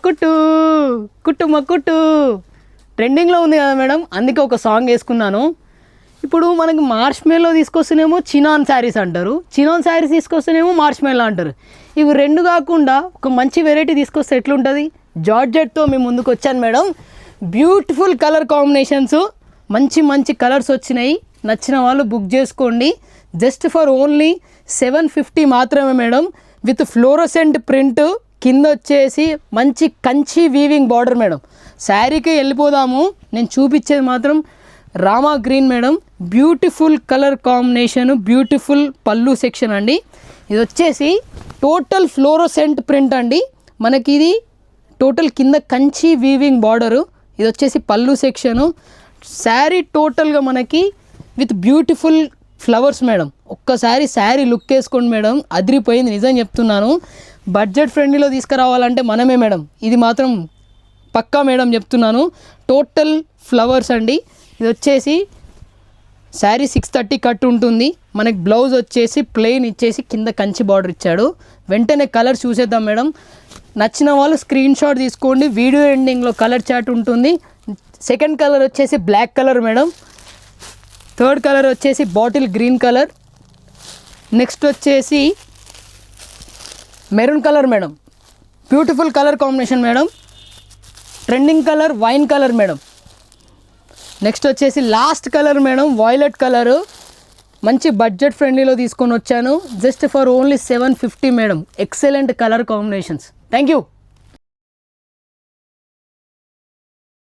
కుట్టు కుట్టు ట్రెండింగ్లో ఉంది కదా మేడం, అందుకే ఒక సాంగ్ వేసుకున్నాను. ఇప్పుడు మనకి మార్ష్మెల్లో తీసుకొస్తేనేమో చినాన్ శారీస్ అంటారు, చినాన్ శారీస్ తీసుకొస్తేనేమో మార్ష్మెల్లో అంటారు. ఇవి రెండు కాకుండా ఒక మంచి వెరైటీ తీసుకొస్తే ఎట్లుంటుంది? జార్జెట్తో మేము ముందుకు వచ్చాను మేడం. బ్యూటిఫుల్ కలర్ కాంబినేషన్స్, మంచి మంచి కలర్స్ వచ్చినాయి. నచ్చిన వాళ్ళు బుక్ చేసుకోండి. జస్ట్ ఫర్ ఓన్లీ 750 మాత్రమే మేడం. విత్ ఫ్లోరోసెంట్ ప్రింట్, కింద వచ్చేసి మంచి కంచి వీవింగ్ బార్డర్ మేడం. శారీకి వెళ్ళిపోదాము. నేను చూపించేది మాత్రం Rama green madam. Beautiful colour combination, beautiful పళ్ళు సెక్షన్ అండి. ఇది వచ్చేసి టోటల్ ఫ్లోరోసెంట్ ప్రింట్ అండి. మనకి ఇది టోటల్ కింద కంచి వీవింగ్ బార్డరు. ఇది వచ్చేసి పళ్ళు సెక్షను. శారీ టోటల్గా మనకి విత్ బ్యూటిఫుల్ ఫ్లవర్స్ మేడం. ఒక్కసారి శారీ లుక్ వేసుకోండి మేడం, అదిరిపోయింది, నిజం చెప్తున్నాను. బడ్జెట్ ఫ్రెండ్లీలో తీసుకురావాలంటే మనమే మేడం, ఇది మాత్రం పక్కా మేడం చెప్తున్నాను. టోటల్ ఫ్లవర్స్ అండి. ఇది వచ్చేసి శారీ 630 కట్ ఉంటుంది. మనకి బ్లౌజ్ వచ్చేసి ప్లెయిన్ ఇచ్చేసి కింద కంచి బార్డర్ ఇచ్చాడు. వెంటనే కలర్ చూసేద్దాం మేడం. నచ్చిన వాళ్ళు స్క్రీన్ షాట్ తీసుకోండి. వీడియో ఎండింగ్లో కలర్ చార్ట్ ఉంటుంది. సెకండ్ కలర్ వచ్చేసి black colour madam. Third colour వచ్చేసి బాటిల్ గ్రీన్ కలర్. నెక్స్ట్ వచ్చేసి maroon colour madam. Beautiful colour combination madam. Trending colour wine colour madam. Next వచ్చేసి last colour madam, violet colour. మంచి budget ఫ్రెండ్లీలో తీసుకొని వచ్చాను. Just for only 750 madam. Excellent colour combinations. Thank you.